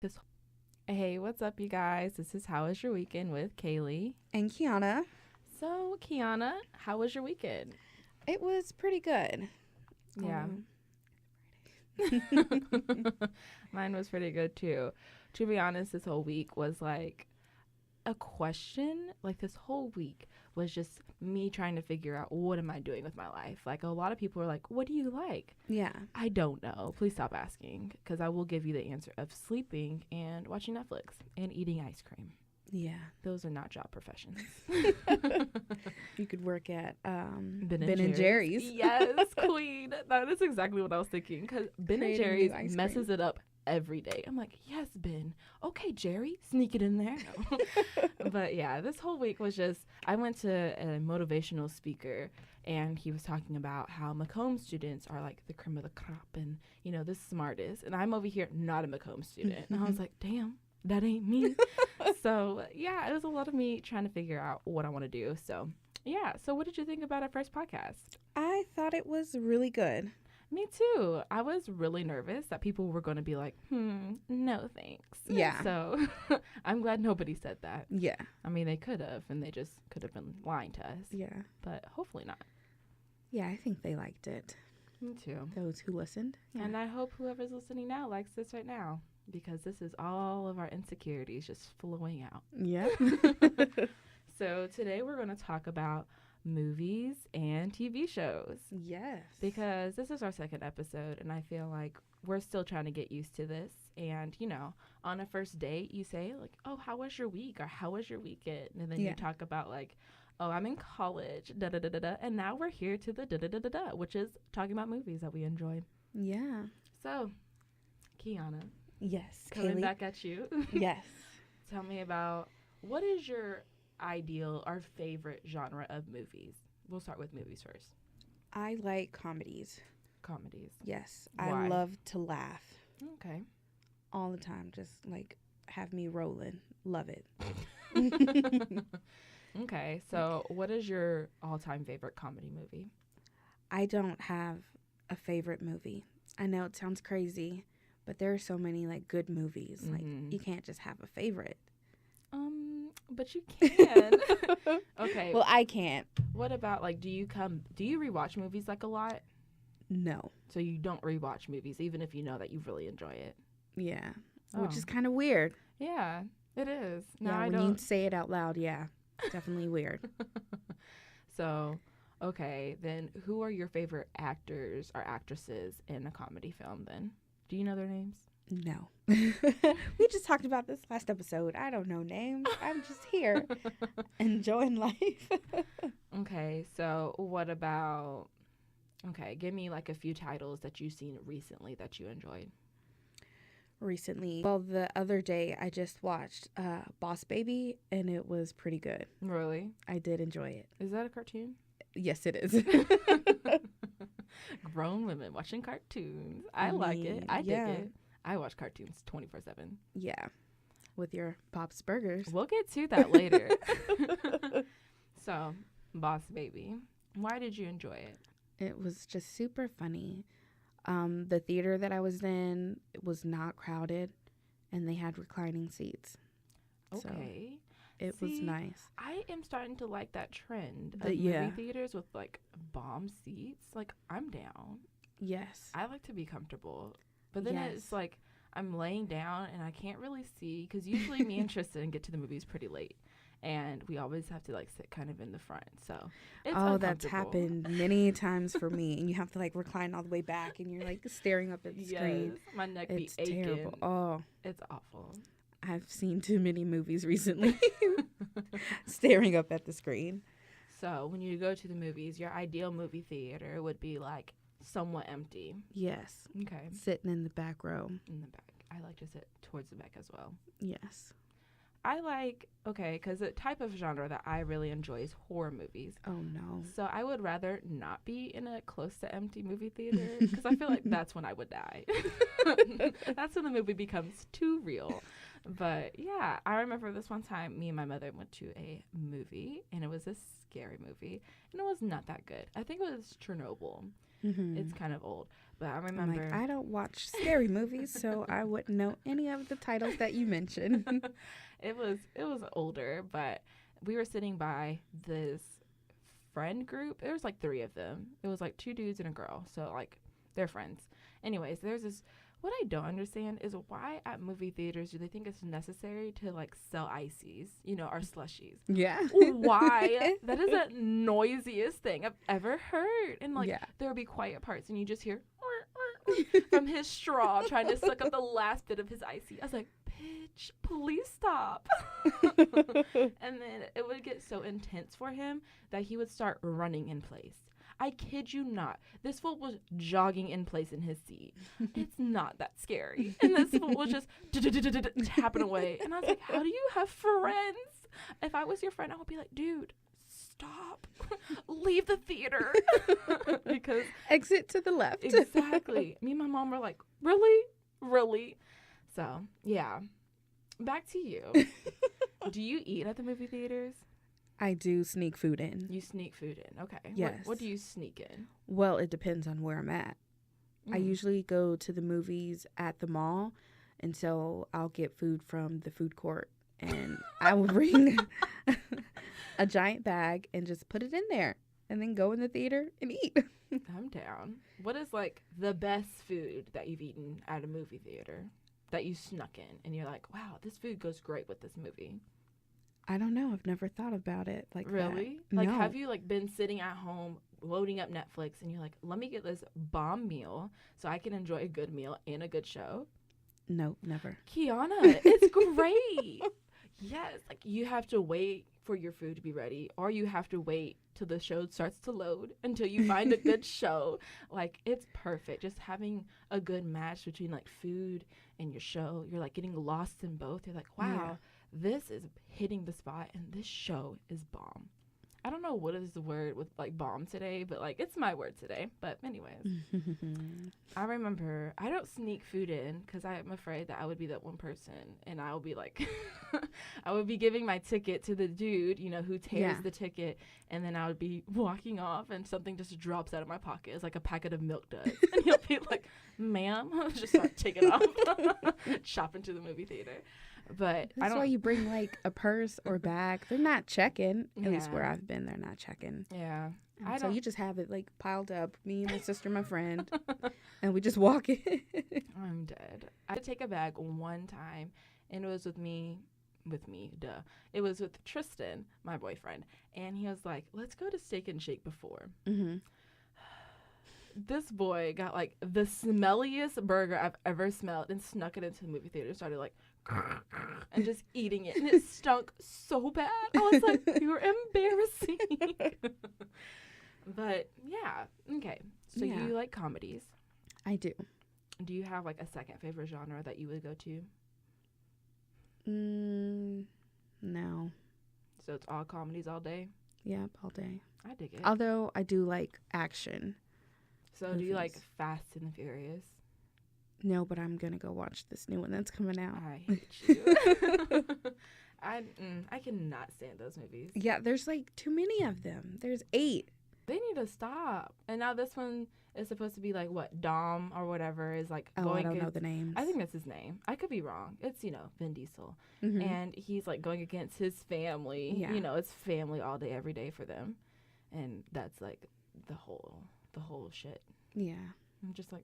this. Hey, what's up, you guys? This is How Was Your Weekend with Kaylee. And Kiana. So, Kiana, how was your weekend? It was pretty good. Yeah. Mine was pretty good, too. To be honest, this whole week was like a question. Like, this whole week was just me trying to figure out what am I doing with my life. Like, a lot of people are like, what do you like? Yeah. I don't know. Please stop asking, because I will give you the answer of sleeping and watching Netflix and eating ice cream. Yeah. Those are not job professions. You could work at Ben and Jerry's. Yes, queen. That is exactly what I was thinking, because Ben and Creating Jerry's new ice messes it up every day. I'm like, yes, Ben. Okay, Jerry, sneak it in there. But yeah, this whole week was just, I went to a motivational speaker, and he was talking about how Macomb students are like the cream of the crop and, you know, the smartest. And I'm over here not a Macomb student. And I was like, damn, that ain't me. So yeah, it was a lot of me trying to figure out what I want to do. So yeah. So what did you think about our first podcast? I thought it was really good. Me too. I was really nervous that people were going to be like, no thanks. Yeah. So I'm glad nobody said that. Yeah. I mean, they could have, and they just could have been lying to us. Yeah. But hopefully not. Yeah, I think they liked it. Me too. Those who listened. Yeah. And I hope whoever's listening now likes this right now, because this is all of our insecurities just flowing out. Yeah. So today we're going to talk about movies and TV shows, Yes. because this is our second episode, and I feel like we're still trying to get used to this. And, you know, on a first date, you say, like, oh, how was your week? Or how was your weekend? And then you talk about, like, oh, I'm in college, da-da-da-da-da. And now we're here to the da-da-da-da-da, which is talking about movies that we enjoy. Yeah. So, Kiana, Yes. coming Kaylee. back at you. Yes. Tell me about, what is your ideal or favorite genre of movies? We'll start with movies first. I like comedies. Comedies. Yes. Why? I love to laugh Okay. all the time. Just like have me rolling. Love it. Okay, so what is your all-time favorite comedy movie? I don't have a favorite movie. I know it sounds crazy, but there are so many like good movies. Like you can't just have a favorite. But you can. Okay. Well, I can't. What about, like, do you rewatch movies like a lot? No. So you don't rewatch movies even if you know that you really enjoy it? Yeah. Oh. Which is kind of weird. Yeah, it is. No, yeah, I when don't. you say it out loud, yeah. It's definitely weird. So, okay, then who are your favorite actors or actresses in a comedy film then? Do you know their names? No. We just talked about this last episode. I don't know names. I'm just here enjoying life. Okay, so what about, give me like a few titles that you've seen recently that you enjoyed. Recently, well, the other day I just watched Boss Baby, and it was pretty good. Really? I did enjoy it. Is that a cartoon? Yes, it is. Grown women watching cartoons. I like it. I dig it. I watch cartoons 24/7. Yeah. With your Pop's Burgers. We'll get to that later. So, Boss Baby. Why did you enjoy it? It was just super funny. The theater that I was in, it was not crowded, and they had reclining seats. Okay. So it was nice. I am starting to like that trend of Yeah. movie theaters with, like, bomb seats. Like, I'm down. Yes. I like to be comfortable. But then Yes. it's like I'm laying down and I can't really see, because usually me and Tristan get to the movies pretty late. And we always have to, like, sit kind of in the front. So it's that's happened many times for me. And you have to, like, recline all the way back, and you're, like, staring up at the screen. My neck It's be aching. terrible. Oh, It's awful. I've seen too many movies recently staring up at the screen. So when you go to the movies, your ideal movie theater would be, like, somewhat empty. Yes. Okay. Sitting in the back row. In the back. I like to sit towards the back as well. Yes. I like, because the type of genre that I really enjoy is horror movies. Oh, no. So I would rather not be in a close to empty movie theater, because I feel like that's when I would die. That's when the movie becomes too real. But yeah, I remember this one time me and my mother went to a movie, and it was a scary movie, and it was not that good. I think it was Chernobyl. Mm-hmm. It's kind of old. But I I'm remember like, I don't watch scary movies, so I wouldn't know any of the titles that you mentioned. it was older, but we were sitting by this friend group. There was like 3 of them. It was like 2 dudes and a girl. So like they're friends. Anyways, there's this. What I don't understand is why at movie theaters do they think it's necessary to like sell ices, or slushies? Yeah. Why? That is the noisiest thing I've ever heard. And like Yeah. there will be quiet parts and you just hear from his straw trying to suck up the last bit of his icy. I was like, bitch, please stop. And then it would get so intense for him that he would start running in place. I kid you not. This fool was jogging in place in his seat. It's not that scary. And this fool was just tapping away. And I was like, how do you have friends? If I was your friend, I would be like, dude, stop. Leave the theater. Because exit to the left. Exactly. Me and my mom were like, really? Really? So, yeah. Back to you. Do you eat at the movie theaters? I do sneak food in. You sneak food in. Okay. Yes. What do you sneak in? Well, it depends on where I'm at. I usually go to the movies at the mall, and so I'll get food from the food court, and I will bring a giant bag and just put it in there, and then go in the theater and eat. I'm down. What is like the best food that you've eaten at a movie theater that you snuck in, and you're like, wow, this food goes great with this movie? I don't know. I've never thought about it like really? that. Like, no. have you like been sitting at home loading up Netflix and you're like, let me get this bomb meal so I can enjoy a good meal and a good show? No, never. Kiana, it's great. Yes, like you have to wait for your food to be ready, or you have to wait till the show starts to load until you find a good show. Like, it's perfect. Just having a good match between like food and your show. You're like getting lost in both. You're like, wow. Yeah. This is hitting the spot, and this show is bomb. I don't know what is the word with, like, bomb today, but, like, it's my word today. But anyways, I remember I don't sneak food in because I'm afraid that I would be that one person, and I will be, like, I would be giving my ticket to the dude, who tears the ticket, and then I would be walking off, and something just drops out of my pocket. It's like a packet of Milk Duds. And he'll be like, ma'am, just start taking off, shopping to the movie theater. But that's why you bring like a purse or bag. They're not checking. At least where I've been, they're not checking. Yeah. So you just have it like piled up. Me, my sister, my friend, and we just walk in. I'm dead. I had to take a bag one time, and it was with me. It was with Tristan, my boyfriend, and he was like, "Let's go to Steak and Shake before." Mm-hmm. This boy got like the smelliest burger I've ever smelled and snuck it into the movie theater. Started like. And just eating it, and it stunk so bad. I was like, you're embarrassing. But yeah, okay. So you like comedies? I do. Do you have like a second favorite genre that you would go to? No. So it's all comedies all day? Yep, all day. I dig it. Although I do like action. So do you like Fast and the Furious? No, but I'm gonna go watch this new one that's coming out. I hate you. I cannot stand those movies. Yeah, there's like too many of them. There's 8. They need to stop. And now this one is supposed to be like what, Dom or whatever is like going. I don't know the names. I think that's his name. I could be wrong. It's Vin Diesel, mm-hmm. and he's like going against his family. Yeah. It's family all day every day for them, and that's like the whole shit. Yeah. I'm just like.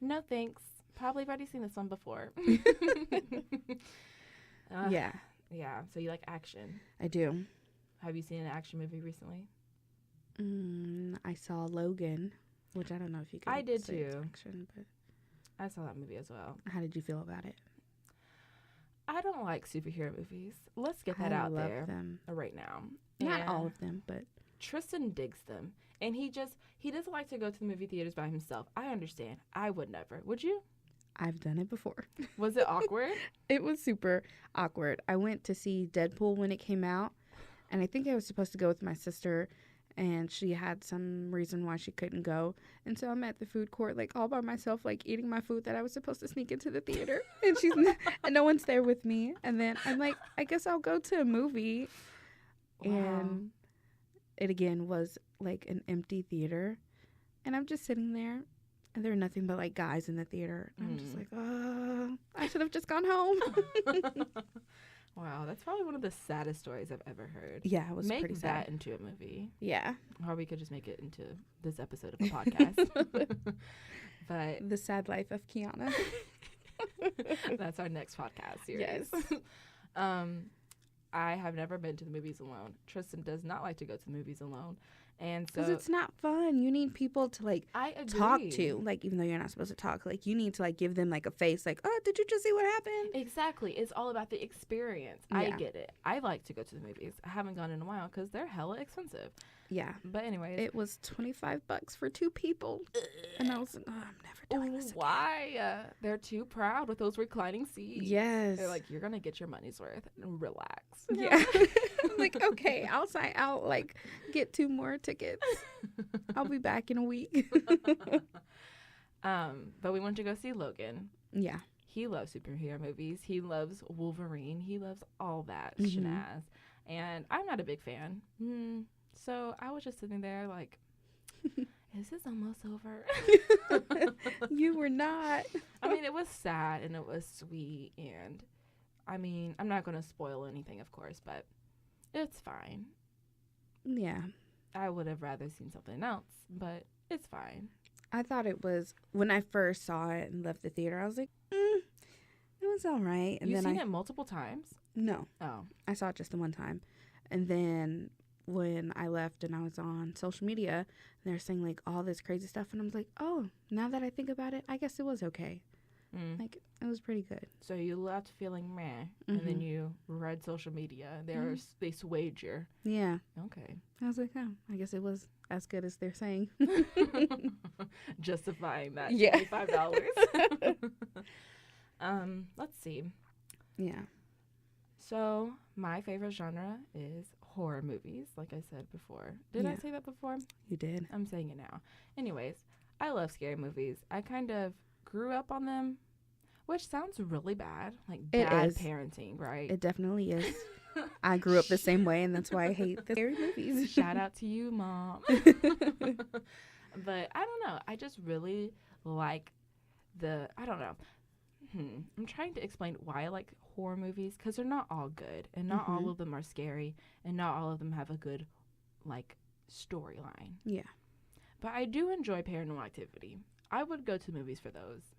No, thanks. Probably already seen this one before. Yeah. Yeah. So you like action? I do. Have you seen an action movie recently? I saw Logan, which I don't know if you can. I did say it's too. action, but I saw that movie as well. how did you feel about it? I don't like superhero movies. Let's get that out there them. right now. Not all of them, but Tristan digs them. And he doesn't like to go to the movie theaters by himself. I understand. I would never. Would you? I've done it before. Was it awkward? It was super awkward. I went to see Deadpool when it came out, and I think I was supposed to go with my sister, and she had some reason why she couldn't go. And so I'm at the food court, like, all by myself, like, eating my food that I was supposed to sneak into the theater. And and no one's there with me. And then I'm like, I guess I'll go to a movie. Wow. And it, again, was, like, an empty theater. And I'm just sitting there. And there are nothing but like guys in the theater. And I'm just like, I should have just gone home. Wow, that's probably one of the saddest stories I've ever heard. Yeah, it was make pretty sad. That into a movie. Yeah. Or we could just make it into this episode of a podcast. But The Sad Life of Kiana. that's our next podcast series. Yes. I have never been to the movies alone. Tristan does not like to go to the movies alone. And so Because it's not fun. You need people to like I agree. talk to. Like, even though you're not supposed to talk, like you need to like give them like a face, like, oh, did you just see what happened? Exactly. It's all about the experience. Yeah. I get it. I like to go to the movies. I haven't gone in a while because they're hella expensive. Yeah. But anyways. It was $25 for 2 people. And I was like, oh, I'm never doing this again. Why? They're too proud with those reclining seats. Yes. They're like, you're going to get your money's worth. Relax. Yeah. I'm like, okay, I'll like get 2 more tickets. I'll be back in a week. But we went to go see Logan. Yeah. He loves superhero movies. He loves Wolverine. He loves all that Mm-hmm. shenaz. And I'm not a big fan. So I was just sitting there like, is this almost over? You were not. I mean, it was sad and it was sweet. And I mean, I'm not going to spoil anything, of course, but it's fine. Yeah. I would have rather seen something else, but it's fine. I thought it was, when I first saw it and left the theater, I was like, it was all right. And You've then seen it multiple times? No. Oh. I saw it just the one time. And then when I left and I was on social media, and they're saying like all this crazy stuff, and I was like, oh, now that I think about it, I guess it was okay. Like, it was pretty good. So you left feeling meh, and then you read social media. They swayed you. Yeah. Okay. I was like, oh, I guess it was as good as they're saying. Justifying that Yeah. $25. Let's see. Yeah. So my favorite genre is horror movies, like I said before. Did I Yeah. say that before? You did. I'm saying it now. Anyways, I love scary movies. I kind of grew up on them, which sounds really bad. Like It bad is. parenting, right? It definitely is. I grew up the same way, and that's why I hate the scary movies. Shout out to you, Mom. But I don't know. I just really like I don't know. I'm trying to explain why I like horror movies, because they're not all good, and not all of them are scary, and not all of them have a good, like, storyline. Yeah. But I do enjoy Paranormal Activity. I would go to movies for those.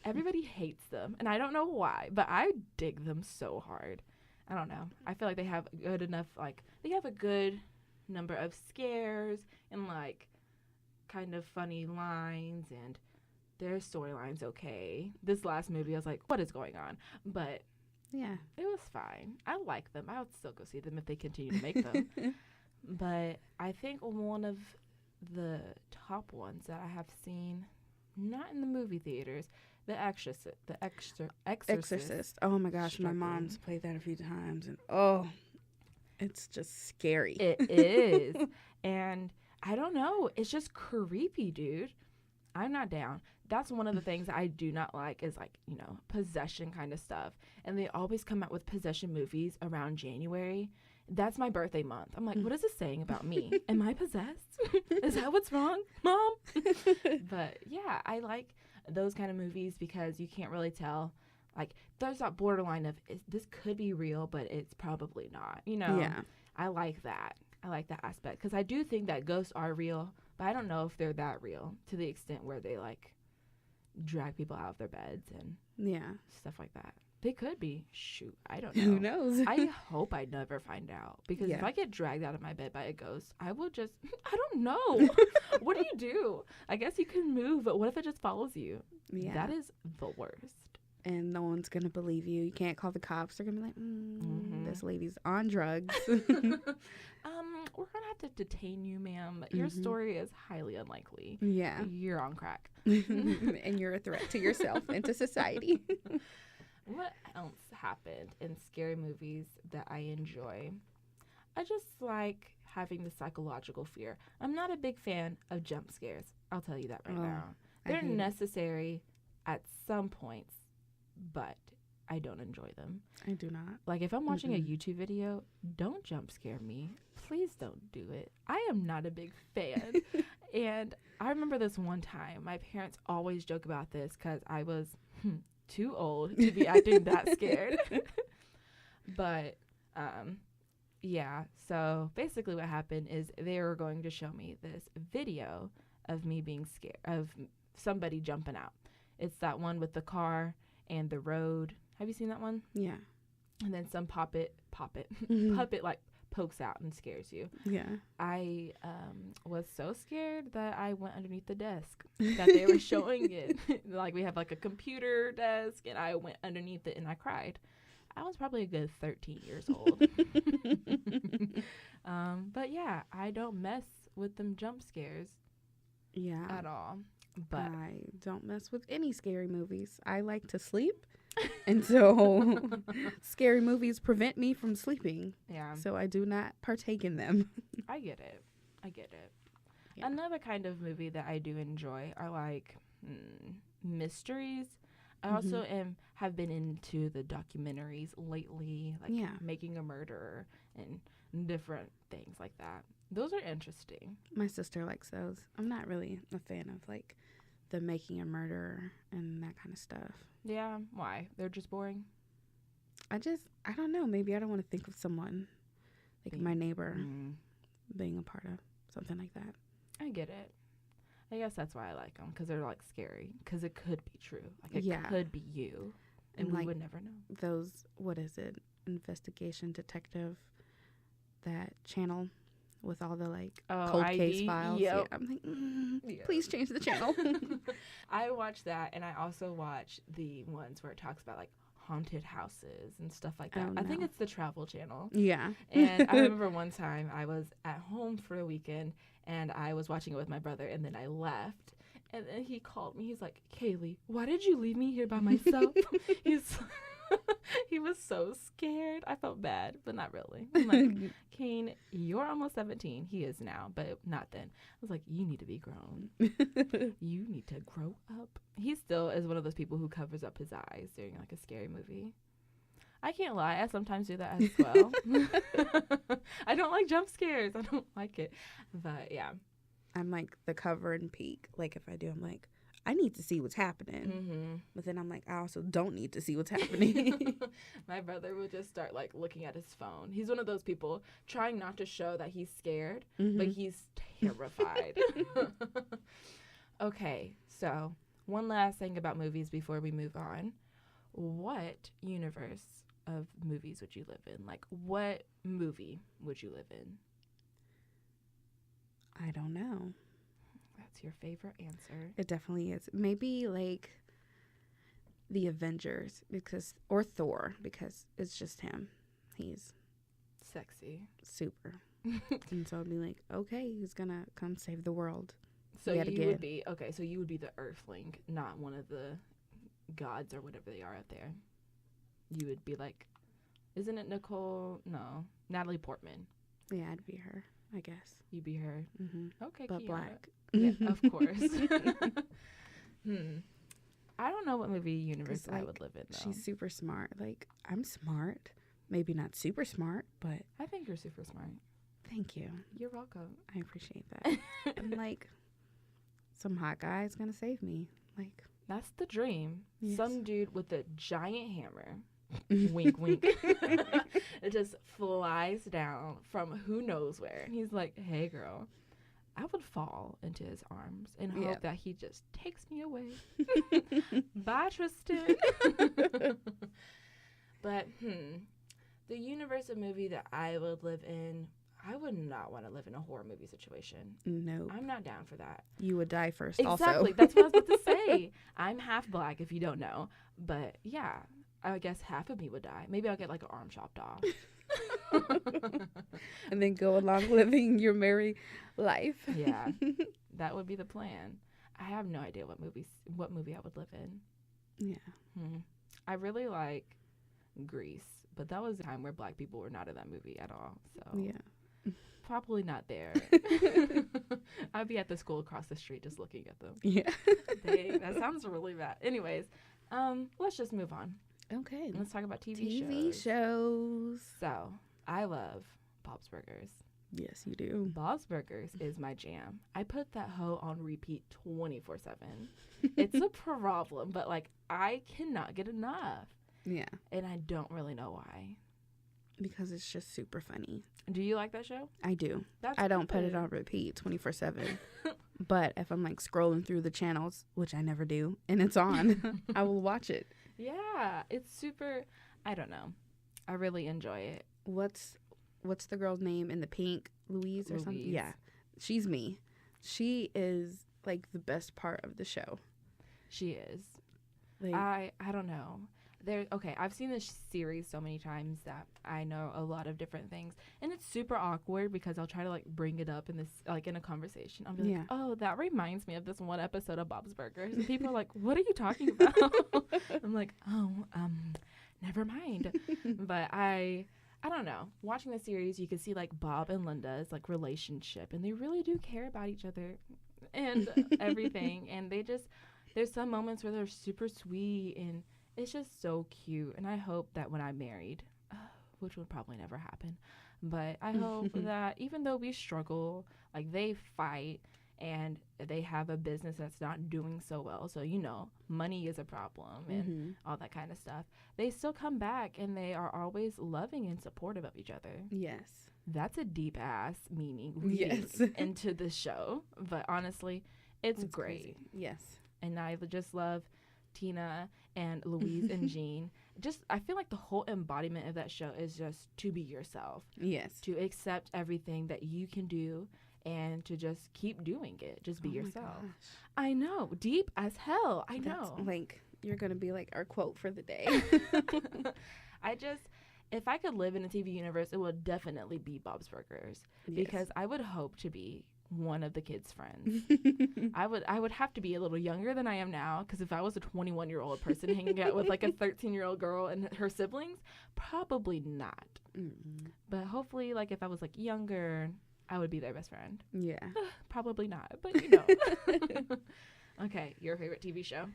Everybody hates them, and I don't know why, but I dig them so hard. I don't know. I feel like they have good enough, like, they have a good number of scares and, like, kind of funny lines, and their storyline's okay. This last movie, I was like, what is going on? But Yeah. it was fine. I like them. I would still go see them if they continue to make them. But I think one of the top ones that I have seen, not in the movie theaters, The Exorcist. Exorcist. Oh my gosh, my mom's played that a few times, and oh, it's just scary. It is. And I don't know. It's just creepy, dude. I'm not down. That's one of the things I do not like is, like, you know, possession kind of stuff. And they always come out with possession movies around January. That's my birthday month. I'm like, what is this saying about me? Am I possessed? Is that what's wrong, Mom? But yeah, I like those kind of movies because you can't really tell. Like, there's that borderline of this could be real, but it's probably not. You know? Yeah. I like that. I like that aspect because I do think that ghosts are real, but I don't know if they're that real to the extent where they, like, drag people out of their beds and stuff like that. They could be. Shoot, I don't know. Who knows? I hope I never find out because if I get dragged out of my bed by a ghost, I will just, I don't know. What do you do? I guess you can move, but what if it just follows you? Yeah. That is the worst. And no one's going to believe you. You can't call the cops. They're going to be like, this lady's on drugs. We're going to have to detain you, ma'am. Your story is highly unlikely. Yeah. You're on crack. And you're a threat to yourself and to society. What else happened in scary movies that I enjoy? I just like having the psychological fear. I'm not a big fan of jump scares. I'll tell you that right now. They're necessary at some points, but I don't enjoy them. I do not. Like, if I'm watching a YouTube video, don't jump scare me. Please don't do it. I am not a big fan. And I remember this one time, my parents always joke about this because I was too old to be acting that scared. But, yeah. So basically what happened is they were going to show me this video of me being scared, of somebody jumping out. It's that one with the car and the road. Have you seen that one? Yeah. And then some puppet like pokes out and scares you. Yeah. I was so scared that I went underneath the desk that they were showing it. Like, we have like a computer desk, and I went underneath it and I cried. I was probably a good 13 years old. But yeah, I don't mess with them jump scares. Yeah. At all. But I don't mess with any scary movies. I like to sleep. And so scary movies prevent me from sleeping. yeah, So I do not partake in them. I get it. Yeah. Another kind of movie that I do enjoy are like mysteries. I also have been into the documentaries lately, like Making a Murderer and different things like that. Those are interesting. My sister likes those. I'm not really a fan of like the Making a Murderer and that kind of stuff. Yeah, why? They're just boring? I don't know. Maybe I don't want to think of someone, like my neighbor, being a part of something like that. I get it. I guess that's why I like them, because they're like scary, because it could be true. Like, it could be you, and we would never know. Those, what is it, Investigation Detective, that channel with all the like cold case files. Yep. Yeah, I'm like, please change the channel. I watch that, and I also watch the ones where it talks about like haunted houses and stuff like that. I think it's the Travel Channel. Yeah. And I remember one time I was at home for a weekend, and I was watching it with my brother, and then I left. And then he called me. He's like, Kaylee, why did you leave me here by myself? He was so scared. I felt bad, but not really. I'm like, Kane, you're almost 17. He is now, but not then. I was like, you need to be grown. You need to grow up. He still is one of those people who covers up his eyes during like a scary movie. I can't lie. I sometimes do that as well. I don't like jump scares. I don't like it. But yeah. I'm like the cover and peek. Like if I do, I'm like, I need to see what's happening. Mm-hmm. But then I'm like, I also don't need to see what's happening. My brother would just start like looking at his phone. He's one of those people trying not to show that he's scared, but he's terrified. Okay, so one last thing about movies before we move on. What universe of movies would you live in? Like, what movie would you live in? I don't know. That's your favorite answer. It definitely is. Maybe like the Avengers or Thor, because it's just him. He's sexy. Super. And so I'd be like, okay, he's gonna come save the world. So you would be the Earthling, not one of the gods or whatever they are out there. You would be like, isn't it Nicole? No, Natalie Portman. Yeah, I'd be her, I guess. You'd be her. Mm-hmm. Okay, but Kiana. black. Yeah, of course. I don't know what movie universe I would live in, though. She's super smart. Like, I'm smart. Maybe not super smart, but... I think you're super smart. Thank you. You're welcome. I appreciate that. I'm like, some hot guy's gonna save me. Like... That's the dream. Yes. Some dude with a giant hammer. Wink, wink. It just flies down from who knows where. And he's like, hey, girl. I would fall into his arms and hope that he just takes me away. Bye, Tristan. But, the universe of movie that I would live in, I would not want to live in a horror movie situation. No. I'm not down for that. You would die first, exactly. also. That's what I was about to say. I'm half black, if you don't know. But, yeah, I guess half of me would die. Maybe I'll get, like, an arm chopped off. And then go along living your merry life. Yeah, that would be the plan. I have no idea what movie I would live in. Yeah. I really like Grease, but that was a time where black people were not in that movie at all. So yeah, probably not there. I'd be at the school across the street just looking at them. Yeah. That sounds really bad. Anyways, let's just move on. Okay. Let's talk about TV TV shows. shows. So, I love Bob's Burgers. Yes, you do. Bob's Burgers is my jam. I put that hoe on repeat 24/7. It's a problem, but like I cannot get enough. Yeah. And I don't really know why. Because it's just super funny. Do you like that show? I do. That's I don't put it good. on repeat 24/7. But if I'm like scrolling through the channels, which I never do, and it's on, I will watch it. Yeah, it's super. I don't know. I really enjoy it. What's the girl's name in the pink? Louise or something? Louise. Yeah. She's me. She is like the best part of the show. She is. Like, I don't know. Okay, I've seen this series so many times that I know a lot of different things, and it's super awkward because I'll try to like bring it up in this like in a conversation. I'll be like, Yeah. "Oh, that reminds me of this one episode of Bob's Burgers," and people are like, "What are you talking about?" I'm like, "Oh, never mind." But I don't know. Watching the series, you can see like Bob and Linda's like relationship, and they really do care about each other and everything, and there's some moments where they're super sweet and it's just so cute. And I hope that when I'm married, which will probably never happen, but I hope that even though we struggle, like they fight and they have a business that's not doing so well. So, money is a problem and all that kind of stuff. They still come back and they are always loving and supportive of each other. yes. That's a deep ass meaning Yes. into this show. But honestly, it's That's great. crazy. Yes. And I just love Tina and Louise and Jean. I feel like the whole embodiment of that show is just to be yourself, Yes. to accept everything that you can do and to just keep doing it. Just be Oh my yourself. gosh. I know. Deep as hell. I That's, know. like, you're going to be like our quote for the day. If I could live in a TV universe, it would definitely be Bob's Burgers because I would hope to be one of the kids' friends. I would have to be a little younger than I am now, because if I was a 21-year-old person hanging out with like a 13-year-old girl and her siblings, probably not. But hopefully, like if I was like younger, I would be their best friend. Yeah. Probably not, but Okay, your favorite TV show?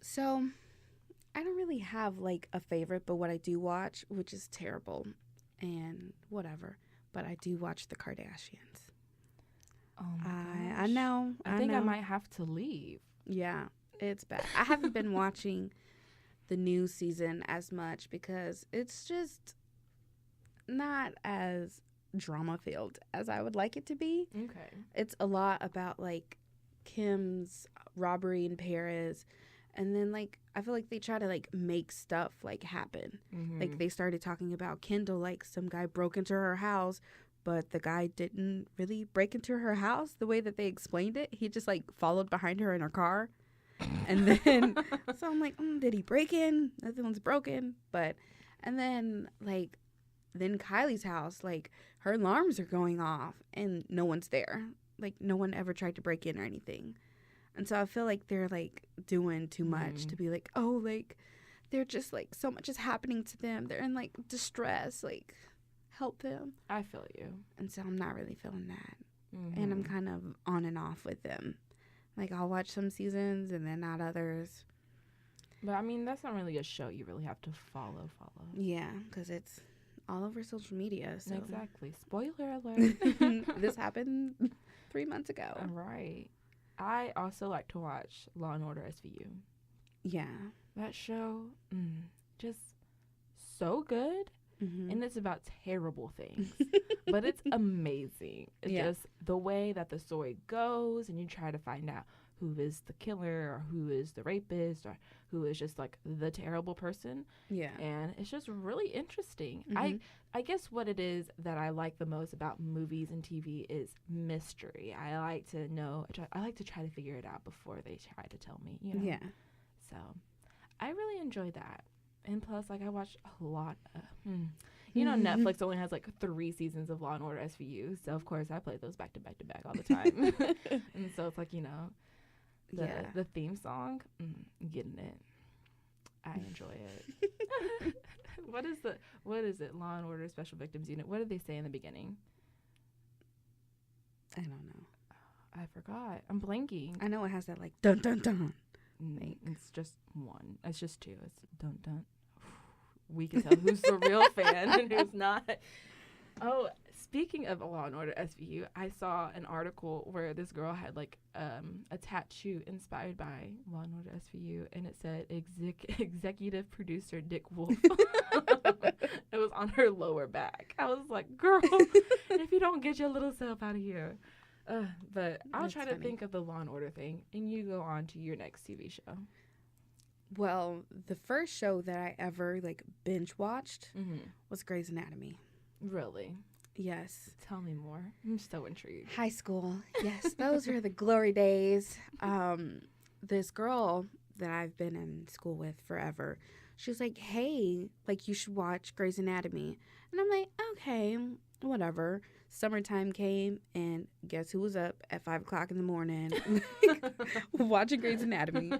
So I don't really have like a favorite, but what I do watch, which is terrible and whatever, but I do watch the Kardashians. Oh my gosh. I know. I think I might have to leave. Yeah, it's bad. I haven't been watching the new season as much because it's just not as drama filled as I would like it to be. Okay. It's a lot about like Kim's robbery in Paris, and then like I feel like they try to like make stuff like happen. Like they started talking about Kendall, like some guy broke into her house, but the guy didn't really break into her house the way that they explained it. He just like followed behind her in her car. And then so I'm like, did he break in? Nothing's broken. And then Kylie's house, like her alarms are going off and no one's there. Like no one ever tried to break in or anything. And so I feel like they're like doing too much to be like, oh, like they're just like so much is happening to them. They're in like distress, like help them. I feel you. And so I'm not really feeling that. And I'm kind of on and off with them. Like I'll watch some seasons and then not others. But I mean, that's not really a show you really have to follow. Yeah, because it's all over social media. So. Exactly. Spoiler alert. This happened 3 months ago. Right. I also like to watch Law and Order SVU. Yeah. That show, just so good. And it's about terrible things. But it's amazing. It's just the way that the story goes, and you try to find out who is the killer or who is the rapist or who is just like the terrible person. Yeah. And it's just really interesting. I guess what it is that I like the most about movies and TV is mystery. I like to know, I like to try to figure it out before they try to tell me, Yeah. So I really enjoy that. And plus, like, I watch a lot of, Netflix only has like 3 seasons of Law and Order SVU. So of course I play those back to back to back all the time. And so it's like, the theme song, getting it. I enjoy it. What is it? Law and Order Special Victims Unit. What did they say in the beginning? I don't know. I forgot. I'm blanking. I know it has that like dun dun dun It's just one. It's just two. It's dun. We can tell who's the real fan and who's not. Oh, speaking of Law and Order SVU, I saw an article where this girl had like a tattoo inspired by Law and Order SVU, and it said executive producer Dick Wolf. It was on her lower back. I was like, girl, if you don't get your little self out of here. But I'll try to think of the Law and Order thing, and you go on to your next TV show. Well, the first show that I ever like binge watched was Grey's Anatomy. Really? Yes. Tell me more. I'm so intrigued. High school. Yes, those were the glory days. This girl that I've been in school with forever, she was like, hey, like, you should watch Grey's Anatomy. And I'm like, okay, whatever. Summertime came, and guess who was up at 5 o'clock in the morning watching Grey's Anatomy?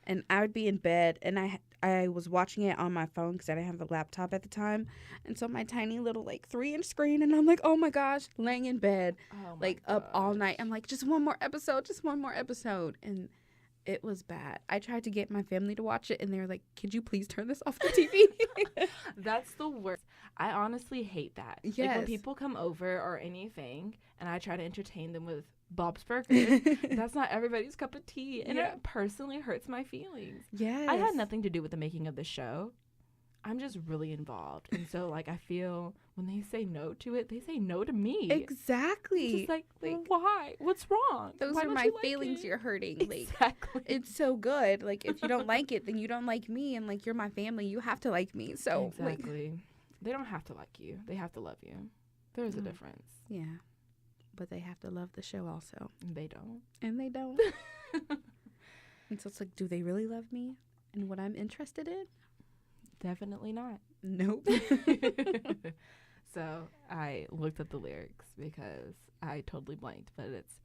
And I would be in bed, and I was watching it on my phone because I didn't have a laptop at the time. And so my tiny little, like, 3-inch screen, and I'm like, oh, my gosh, laying in bed, up all night. I'm like, just one more episode. And it was bad. I tried to get my family to watch it, and they were like, could you please turn this off the TV? That's the worst. I honestly hate that. Yes. Like, when people come over or anything, and I try to entertain them with Bob's Burgers, that's not everybody's cup of tea, and it personally hurts my feelings. Yes. I had nothing to do with the making of the show. I'm just really involved. And so, like, I feel when they say no to it, they say no to me. Exactly. Just like, why? What's wrong? Those Why are don't my you like feelings it? you're hurting. Exactly. Like, it's so good. Like, if you don't like it, then you don't like me. And, like, you're my family. You have to like me. So, exactly. They don't have to like you. They have to love you. There's a difference. Yeah. But they have to love the show also. They don't. And they don't. And so it's like, do they really love me and what I'm interested in? Definitely not. Nope. So I looked at the lyrics because I totally blanked, but it's,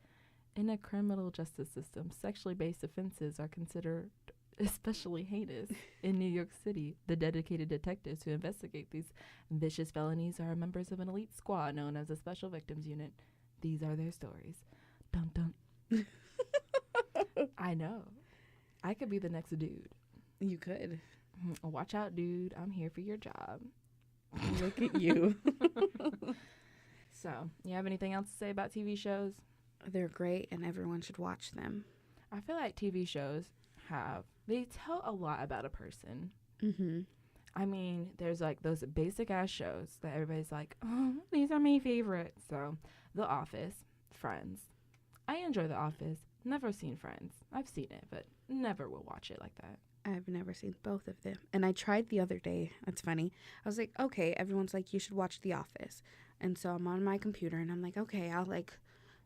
in a criminal justice system, sexually based offenses are considered especially heinous. In New York City, the dedicated detectives who investigate these vicious felonies are members of an elite squad known as the Special Victims Unit. These are their stories. Dun dun. I know. I could be the next dude. You could. Watch out, dude. I'm here for your job. Look at you. So, you have anything else to say about TV shows? They're great, and everyone should watch them. I feel like TV shows they tell a lot about a person. Mm-hmm. I mean, there's like those basic ass shows that everybody's like, oh, these are my favorites. So, The Office, Friends. I enjoy The Office. Never seen Friends. I've seen it, but never will watch it like that. I've never seen both of them. And I tried the other day. That's funny. I was like, okay, everyone's like, you should watch The Office. And so I'm on my computer, and I'm like, okay, I'll like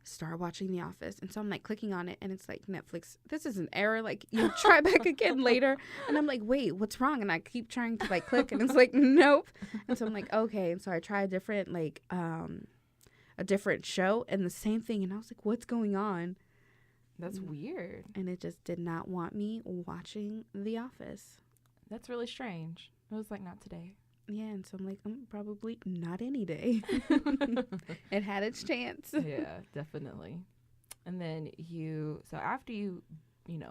start watching The Office. And so I'm like clicking on it, and it's like, Netflix, this is an error. Like, you'll try back again later. And I'm like, wait, what's wrong? And I keep trying to like click, and it's like, nope. And so I'm like, okay. And so I try a different show, and the same thing. And I was like, what's going on? That's weird. And it just did not want me watching The Office. That's really strange. It was like, not today. Yeah, and so I'm like, probably not any day. It had its chance. Yeah, definitely. And then so after you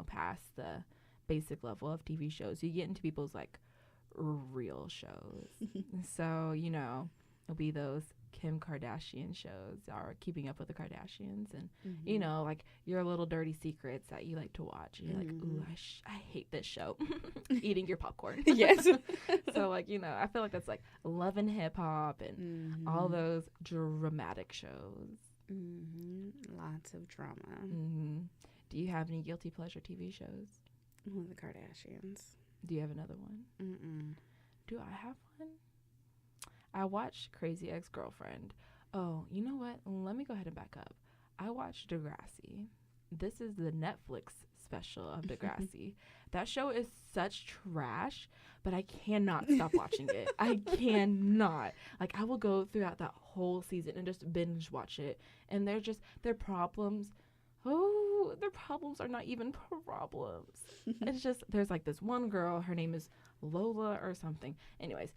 pass the basic level of TV shows, you get into people's like real shows. So, it'll be those Kim Kardashian shows or Keeping Up with the Kardashians, and like your little dirty secrets that you like to watch, and you're like, ooh, I hate this show. Eating your popcorn. Yes. So like, I feel like that's like Love and Hip Hop and all those dramatic shows. Lots of drama. Do you have any guilty pleasure TV shows? Oh, the Kardashians. Do you have another one? Do I have one? I watched Crazy Ex-Girlfriend. Oh, you know what? Let me go ahead and back up. I watched Degrassi. This is the Netflix special of Degrassi. That show is such trash, but I cannot stop watching it. I cannot. Like, I will go throughout that whole season and just binge watch it. And their problems, Oh, their problems are not even problems. It's just, there's like this one girl, her name is Lola or something. Anyways,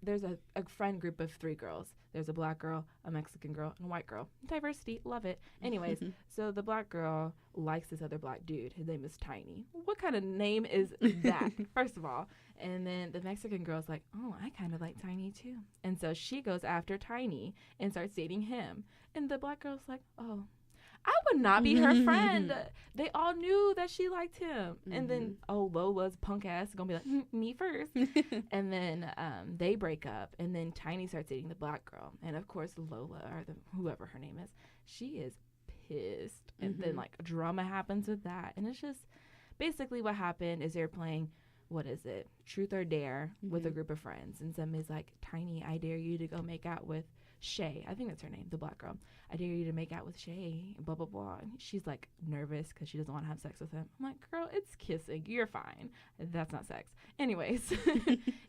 there's a friend group of 3 girls. There's a black girl, a Mexican girl, and a white girl. Diversity, love it. Anyways, so the black girl likes this other black dude. His name is Tiny. What kind of name is that, first of all? And then the Mexican girl's like, oh, I kind of like Tiny too. And so she goes after Tiny and starts dating him. And the black girl's like, oh, I would not be her friend. They all knew that she liked him. And then, Lola's punk ass is going to be like, me first. And then they break up. And then Tiny starts dating the black girl. And, of course, Lola, or whoever her name is, she is pissed. And then, like, drama happens with that. And it's just basically what happened is they're playing, what is it, Truth or Dare with a group of friends. And somebody's like, Tiny, I dare you to go make out with Shay. I think that's her name, the black girl. I dare you to make out with Shay, blah, blah, blah. And she's like nervous because she doesn't want to have sex with him. I'm like, girl, it's kissing. You're fine. That's not sex. Anyways.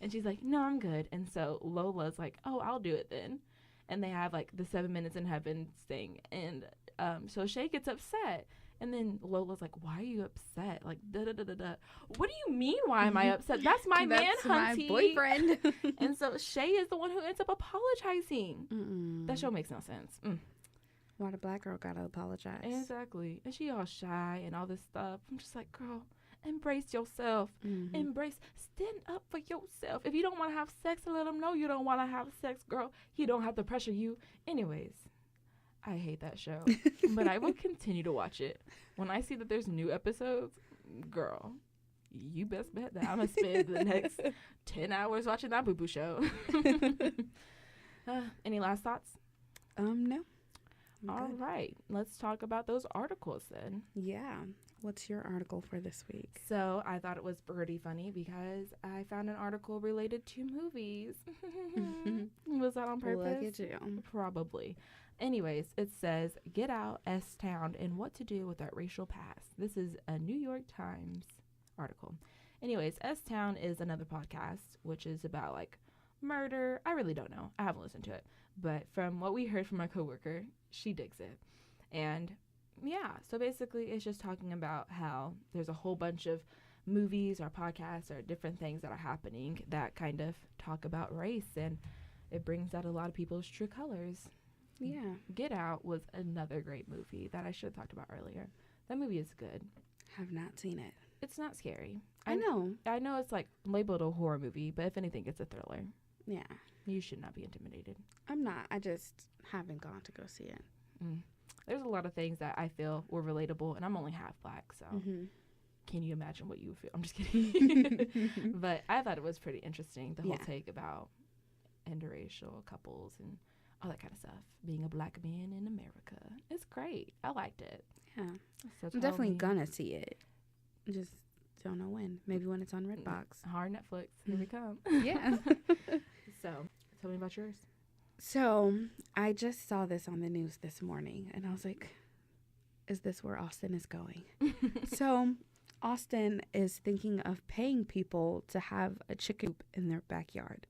And she's like, no, I'm good. And so Lola's like, oh, I'll do it then. And they have like the 7 minutes in heaven thing. And so Shay gets upset. And then Lola's like, why are you upset? Like, da-da-da-da-da. What do you mean, why am I upset? That's my man, hunty. That's my boyfriend. And so Shay is the one who ends up apologizing. That show makes no sense. Why the black girl gotta apologize? Exactly. And she all shy and all this stuff. I'm just like, girl, embrace yourself. Stand up for yourself. If you don't want to have sex, let him know you don't want to have sex, girl. He don't have to pressure you. Anyways, I hate that show. But I will continue to watch it. When I see that there's new episodes, girl, you best bet that I'm going to spend the next 10 hours watching that boo-boo show. Any last thoughts? No. All right. Let's talk about those articles then. Yeah. What's your article for this week? So I thought it was pretty funny because I found an article related to movies. Was that on purpose? Look at you. Probably. Anyways, it says, Get Out, S-Town, and What to Do with Our Racial Past. This is a New York Times article. Anyways, S-Town is another podcast, which is about, like, murder. I really don't know. I haven't listened to it. But from what we heard from my coworker, she digs it. And, yeah, so basically it's just talking about how there's a whole bunch of movies or podcasts or different things that are happening that kind of talk about race. And it brings out a lot of people's true colors. Yeah. Get Out was another great movie that I should have talked about earlier. That movie is good. Have not seen it. It's not scary. I know. I know it's like labeled a horror movie, but if anything, it's a thriller. Yeah. You should not be intimidated. I'm not. I just haven't gone to go see it. There's a lot of things that I feel were relatable, and I'm only half black, so can you imagine what you would feel? I'm just kidding. But I thought it was pretty interesting, the whole take about interracial couples and all that kind of stuff. Being a black man in America. It's great. I liked it. Yeah. So I'm definitely gonna see it. Just don't know when. Maybe when it's on Redbox. Hard Netflix. Here we come. Yeah. So, tell me about yours. So, I just saw this on the news this morning, and I was like, is this where Austin is going? So, Austin is thinking of paying people to have a chicken coop in their backyard.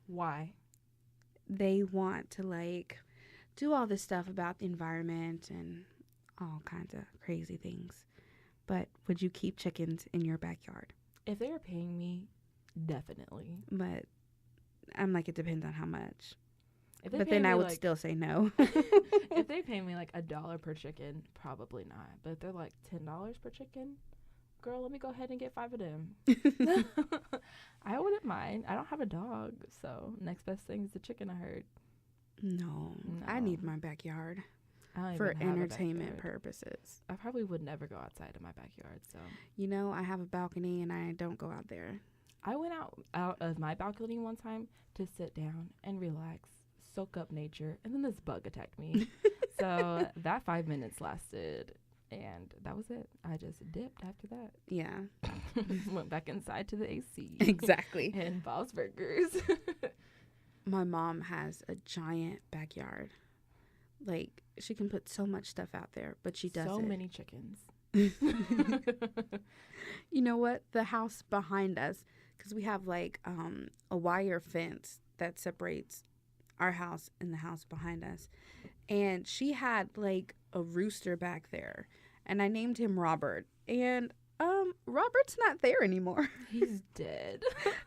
Why? They want to, like, do all this stuff about the environment and all kinds of crazy things. But would you keep chickens in your backyard? If they were paying me, definitely. But I'm like, it depends on how much. But then I would still say no. If they pay me like $1 per chicken, probably not. But if they're like $10 per chicken, girl, let me go ahead and get 5 of them. I wouldn't mind. I don't have a dog, so next best thing is the chicken, I heard. No. I need my backyard I don't for even have a entertainment backyard. purposes. I probably would never go outside of my backyard, so. You know, I have a balcony and I don't go out there. I went out of my balcony one time to sit down and relax, soak up nature, and then this bug attacked me. So that 5 minutes lasted, and that was it. I just dipped after that. Yeah. Went back inside to the AC. Exactly. And Bob's Burgers. My mom has a giant backyard. Like, she can put so much stuff out there, but she doesn't. So many chickens. You know what? The house behind us, because we have like a wire fence that separates our house and the house behind us. And she had like a rooster back there, and I named him Robert. And Robert's not there anymore. He's dead.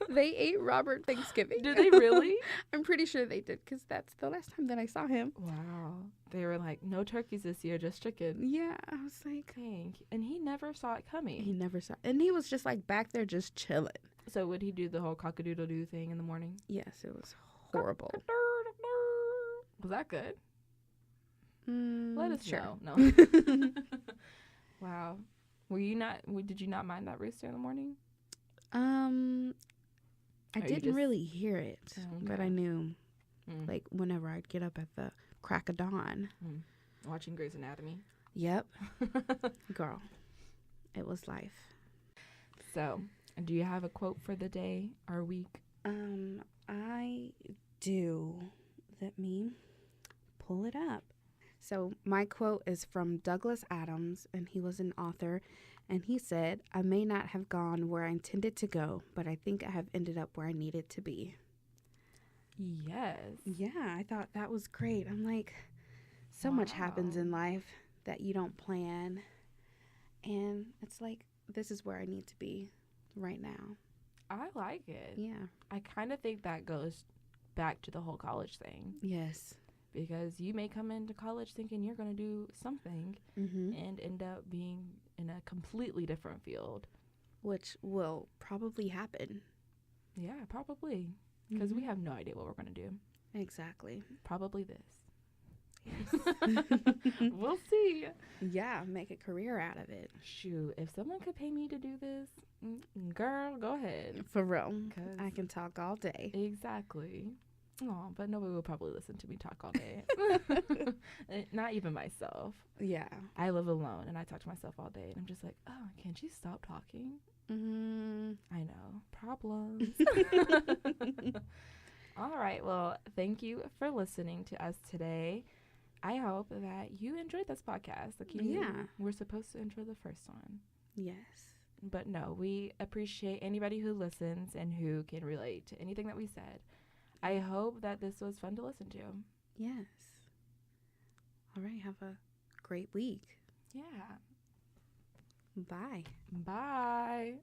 They ate Robert Thanksgiving. Did they really? I'm pretty sure they did, because that's the last time that I saw him. Wow. They were like, no turkeys this year, just chicken. Yeah, I was like, Dang. And he never saw it coming. he never saw, and he was just like back there just chilling. So would he do the whole cock-a-doodle-doo thing in the morning? Yes, it was horrible. Was that good? Let us Sure. know. No. Wow. Did you not mind that rooster in the morning? I Or you didn't just- really hear it, but Okay. I knew, Mm. like, whenever I'd get up at the crack of dawn. Watching Grey's Anatomy. Yep, girl, it was life. So, do you have a quote for the day or week? I do. Let me pull it up. So my quote is from Douglas Adams, and he was an author, and he said, "I may not have gone where I intended to go, but I think I have ended up where I needed to be." Yes. Yeah, I thought that was great. I'm like, so much happens Wow. in life that you don't plan, and it's like, this is where I need to be right now. I like it. Yeah. I kind of think that goes back to the whole college thing, Yes. because you may come into college thinking you're going to do something Mm-hmm. and end up being in a completely different field. Which will probably happen. Yeah, probably. Because we have no idea what we're going to do. Exactly. Probably this. Yes. We'll see. Yeah, make a career out of it. Shoot, if someone could pay me to do this, girl, go ahead. For real. 'Cause- I can talk all day. Exactly. Oh, but nobody will probably listen to me talk all day. Not even myself. Yeah. I live alone and I talk to myself all day, and I'm just like, oh, can't you stop talking? Mm-hmm. I know. Problems. All right. Well, thank you for listening to us today. I hope that you enjoyed this podcast. Like we're supposed to enjoy the first one. Yes. But no, we appreciate anybody who listens and who can relate to anything that we said. I hope that this was fun to listen to. Yes. All right. Have a great week. Yeah. Bye. Bye.